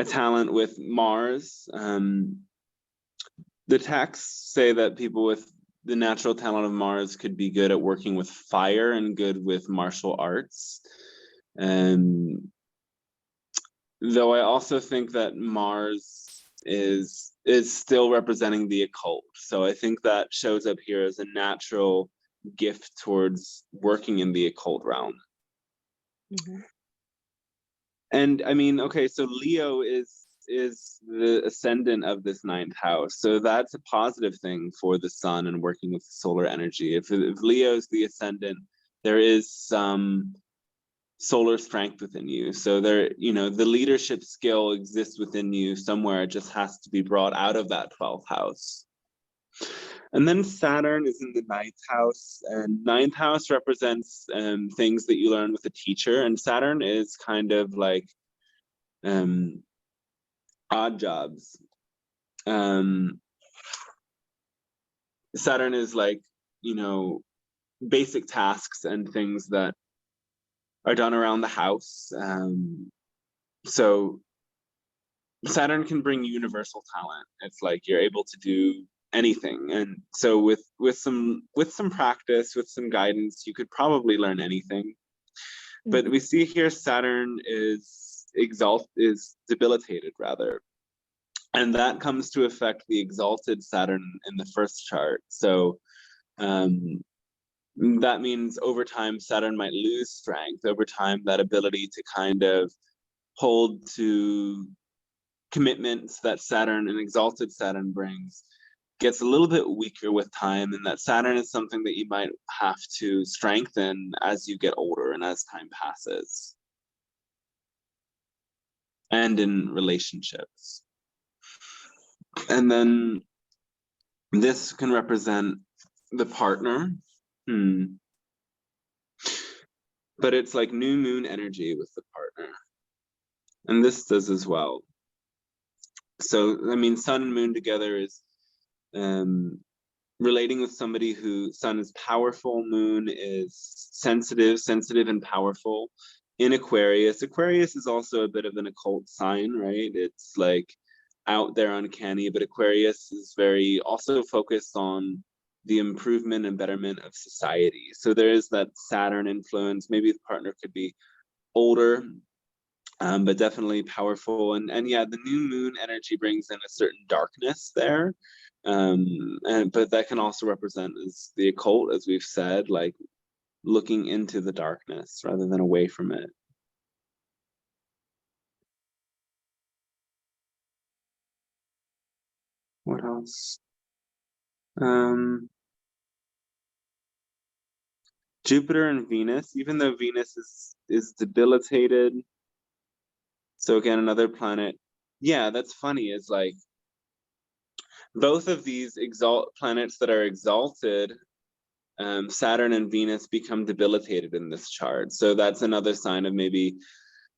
talent with Mars. The texts say that people with the natural talent of Mars could be good at working with fire and good with martial arts. Though I also think that Mars is still representing the occult. So I think that shows up here as a natural gift towards working in the occult realm. And I mean, okay, so Leo is the ascendant of this 9th house. So that's a positive thing for the sun and working with solar energy. If Leo's the ascendant, there is some solar strength within you. So there, the leadership skill exists within you somewhere. It just has to be brought out of that 12th house. And then Saturn is in the 9th house, and 9th house represents things that you learn with a teacher. And Saturn is kind of like odd jobs. Saturn is like, basic tasks and things that are done around the house. So Saturn can bring universal talent. It's like you're able to do anything. And so with some practice, with some guidance, you could probably learn anything. But we see here Saturn is debilitated rather. And that comes to affect the exalted Saturn in the first chart. So that means over time, Saturn might lose strength. Over time, that ability to kind of hold to commitments that Saturn, an exalted Saturn, brings gets a little bit weaker with time, and that Saturn is something that you might have to strengthen as you get older and as time passes. And in relationships. And then this can represent the partner. But it's like new moon energy with the partner. And this does as well. So, I mean, sun and moon together is relating with somebody who sun is powerful, moon is sensitive and powerful. in Aquarius. Aquarius is also a bit of an occult sign, right? It's like out there, uncanny, but Aquarius is very also focused on the improvement and betterment of society. So there is that Saturn influence. Maybe the partner could be older, but definitely powerful. And yeah, the new moon energy brings in a certain darkness there. But that can also represent as the occult, as we've said, like looking into the darkness rather than away from it. What else? Jupiter and Venus, even though Venus is debilitated. So again, another planet. Yeah, that's funny, is like both of these planets that are exalted, Saturn and Venus, become debilitated in this chart. So that's another sign of maybe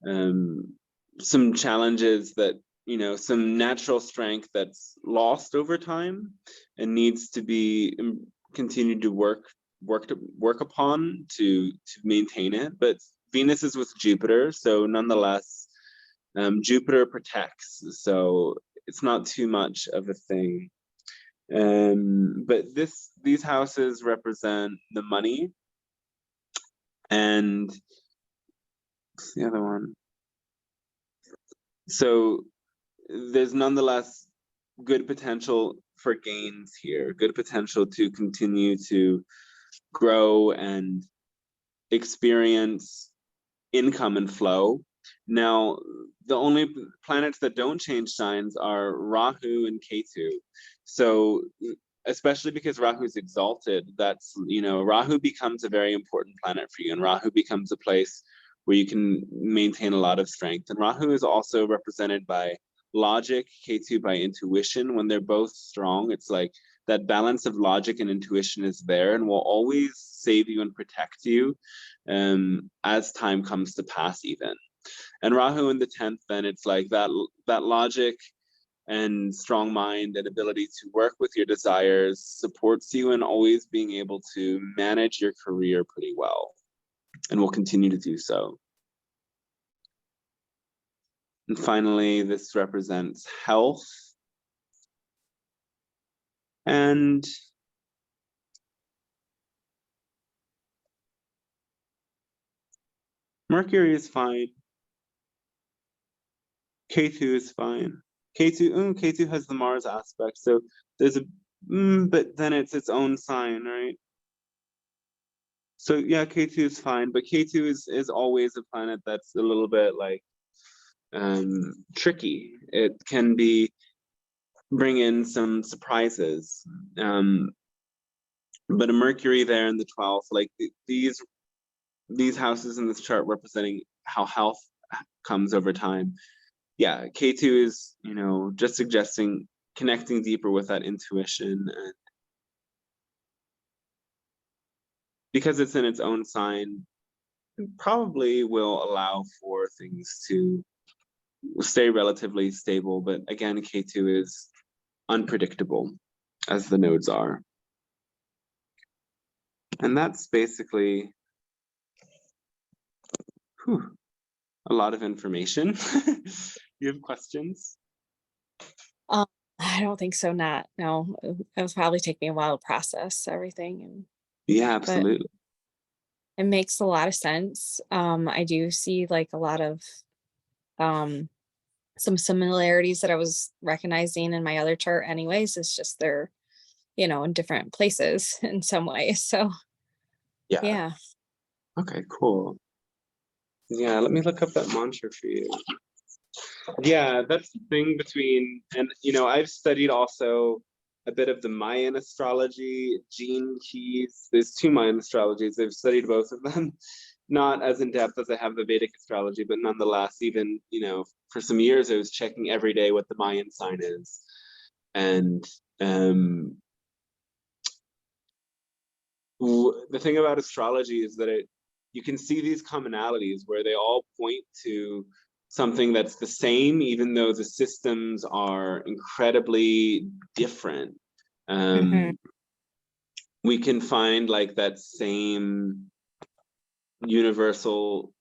some challenges that, some natural strength that's lost over time and needs to be continued to work upon to maintain it. But Venus is with Jupiter, so nonetheless, Jupiter protects, so it's not too much of a thing. But these houses represent the money, and what's the other one? So there's nonetheless good potential for gains here, good potential to continue to grow and experience income and flow. Now, the only planets that don't change signs are Rahu and Ketu. So especially because Rahu is exalted, that's, Rahu becomes a very important planet for you, and Rahu becomes a place where you can maintain a lot of strength. And Rahu is also represented by logic, Ketu by intuition. When they're both strong, it's like that balance of logic and intuition is there and will always save you and protect you as time comes to pass even. And Rahu in the 10th, then it's like that logic and strong mind and ability to work with your desires supports you in always being able to manage your career pretty well, and will continue to do so. And finally, this represents health. And Mercury is fine. Ketu is fine. Ketu has the Mars aspect, so there's a, but then it's its own sign, right? So yeah, Ketu is fine, but Ketu is always a planet that's a little bit like tricky. It can bring in some surprises. But a Mercury there in the 12th, like these houses in this chart representing how health comes over time. Yeah, K2 is, just suggesting connecting deeper with that intuition, and because it's in its own sign, it probably will allow for things to stay relatively stable. But again, K2 is unpredictable, as the nodes are. And that's basically a lot of information. You have questions? I don't think so. No. It was probably taking a while to process everything, and Yeah, absolutely. it makes a lot of sense. I do see like a lot of some similarities that I was recognizing in my other chart anyways. It's just they're, in different places in some ways. So yeah. Okay, cool. Yeah, let me look up that mantra for you. Yeah, that's the thing between, and I've studied also a bit of the Mayan astrology, gene keys. There's 2 Mayan astrologies. I've studied both of them, not as in depth as I have the Vedic astrology, but nonetheless, even, for some years I was checking every day what the Mayan sign is. And the thing about astrology is that you can see these commonalities where they all point to something that's the same, even though the systems are incredibly different. We can find like that same universal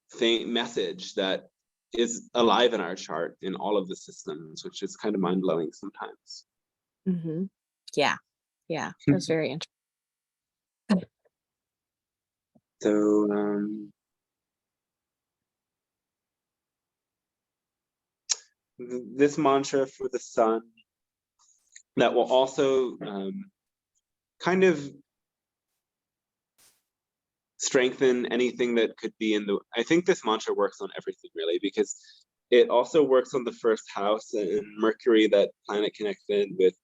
message that is alive in our chart in all of the systems, which is kind of mind-blowing sometimes. Mm-hmm. Yeah. Yeah. It was very interesting. So this mantra for the sun that will also kind of strengthen anything that could be in the, I think this mantra works on everything really, because it also works on the first house, and Mercury, that planet connected with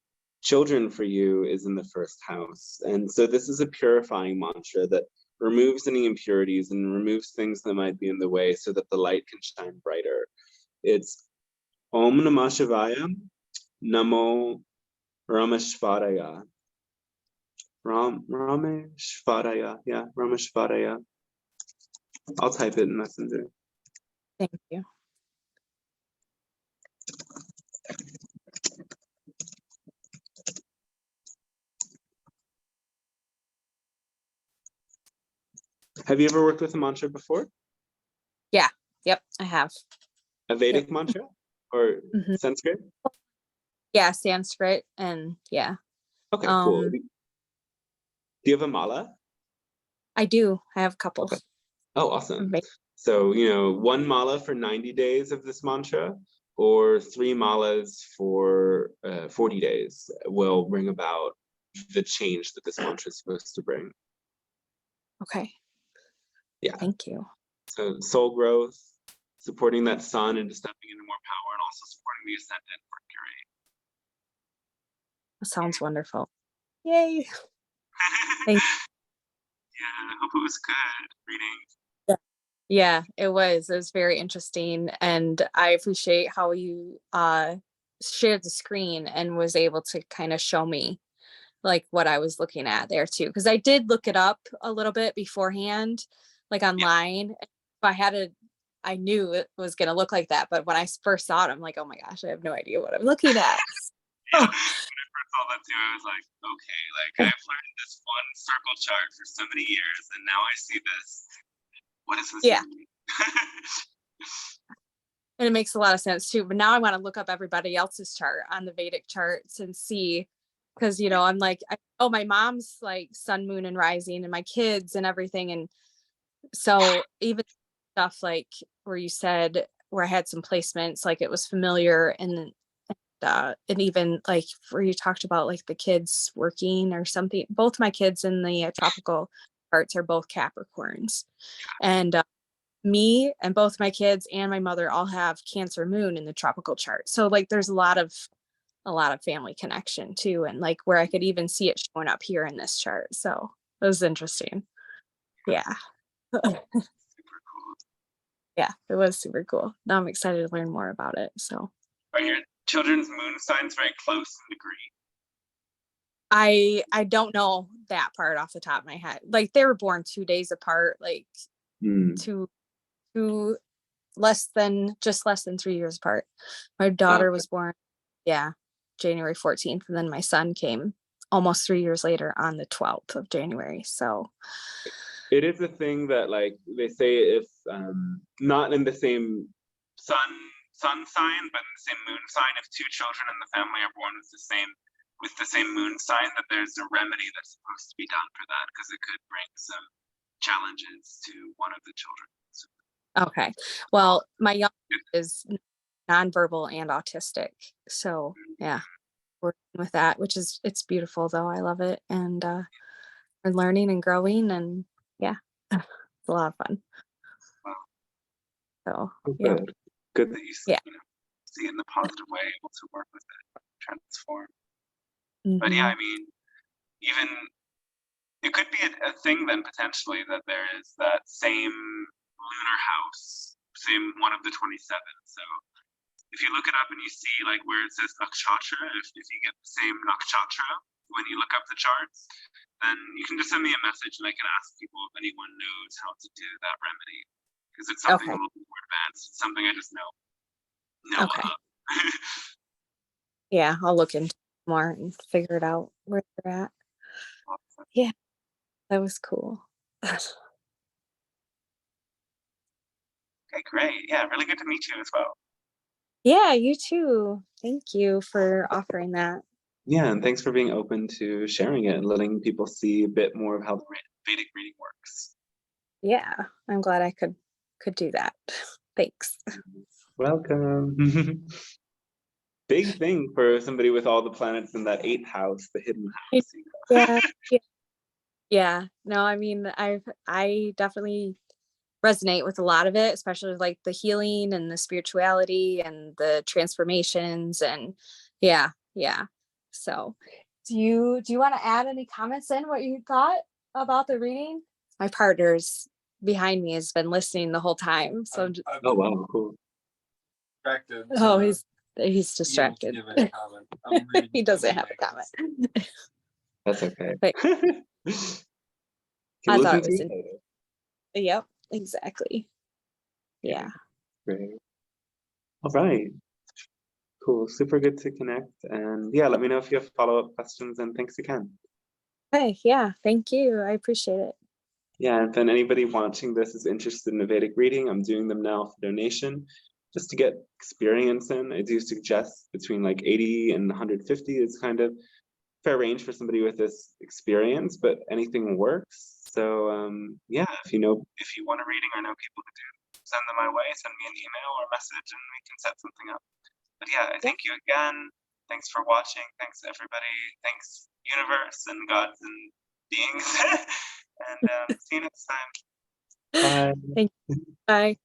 children for you, is in the first house. And so this is a purifying mantra that removes any impurities and removes things that might be in the way so that the light can shine brighter. It's Om Namah Shivaya, Namo Rameshvaraya. Rameshvaraya, yeah, Rameshvaraya. I'll type it in Messenger. Thank you. Have you ever worked with a mantra before? Yeah. Yep. I have. A Vedic mantra or Mhm. Sanskrit? Yeah. Sanskrit and yeah. Okay, cool. Do you have a mala? I do. I have a couple. Okay. Oh, awesome. Amazing. So, one mala for 90 days of this mantra, or 3 malas for 40 days will bring about the change that this mantra is supposed to bring. Okay. Yeah. Thank you. So soul growth, supporting that sun into stepping into more power, and also supporting the ascendant Mercury. That sounds wonderful. Yay. Thank Yeah, I hope it was good reading. you. Yeah, it was. It was very interesting. And I appreciate how you shared the screen and was able to kind of show me like what I was looking at there too. Because I did look it up a little bit beforehand, like online. I knew it was gonna look like that. But when I first saw it, I'm like, oh my gosh, I have no idea what I'm looking at. Yeah, when I first saw that too, I was like, okay, like I've learned this one circle chart for so many years, and now I see this. What is this? Yeah. And it makes a lot of sense too. But now I want to look up everybody else's chart on the Vedic charts and see, because I'm like, my mom's like sun, moon, and rising, and my kids and everything. And so even stuff like where you said where I had some placements, like it was familiar, and even like where you talked about like the kids working or something. Both my kids in the tropical charts are both Capricorns, and me and both my kids and my mother all have Cancer moon in the tropical chart. So like there's a lot of family connection too, and like where I could even see it showing up here in this chart. So it was interesting. Yeah. Yeah, it was super cool. Now I'm excited to learn more about it. So Are your children's moon signs very close in degree? I don't know that part off the top of my head. Like they were born 2 days apart, like two less than 3 years apart. My daughter was born, January 14th, and then my son came almost 3 years later on the 12th of January. So it is a thing that, like, they say if not in the same sun sign, but in the same moon sign, if 2 children in the family are born with the same moon sign, that there's a remedy that's supposed to be done for that, because it could bring some challenges to one of the children. So, okay, well, my young is nonverbal and autistic, so yeah, working with that, it's beautiful though. I love it, and we're learning and growing, and yeah, it's a lot of fun. So yeah, good that you yeah. See it in the positive way, able to work with it, transform. Mm-hmm. But yeah, I mean, even it could be a thing then potentially that there is that same lunar house, same one of the 27. So if you look it up and you see like where it says nakshatra, if you get the same nakshatra when you look up the charts, then you can just send me a message and I can ask people if anyone knows how to do that remedy, because it's something a little bit more advanced. It's something I just know Okay. of. Yeah, I'll look into more and figure it out where they're at. Yeah, that was cool. Okay, great. Yeah, really good to meet you as well. Yeah, you too. Thank you for offering that. Yeah, and thanks for being open to sharing it and letting people see a bit more of how the Vedic reading works. Yeah, I'm glad I could do that. Thanks. Welcome. Big thing for somebody with all the planets in that 8th house, the hidden house. Yeah, yeah, yeah. No, I mean, I definitely resonate with a lot of it, especially like the healing and the spirituality and the transformations and yeah, yeah. So, do you want to add any comments in what you thought about the reading? My partner's behind me has been listening the whole time, so Oh wow, cool. oh, he's distracted. He doesn't have a comment. That's okay. But Can I thought listen it to was it later. yep, exactly. Yeah. Great. All right. Cool. Super good to connect. And yeah, let me know if you have follow-up questions, and thanks again. Hey, yeah, thank you. I appreciate it. Yeah, if then anybody watching this is interested in a Vedic reading, I'm doing them now for donation, just to get experience in. I do suggest between like 80 and 150 is kind of fair range for somebody with this experience, but anything works. So yeah, if you want a reading or know people who do, send them my way, send me an email or message and we can set something up. But yeah, I thank you again. Thanks for watching. Thanks everybody. Thanks universe and gods and beings. And see you next time. Bye. Thank you. Bye.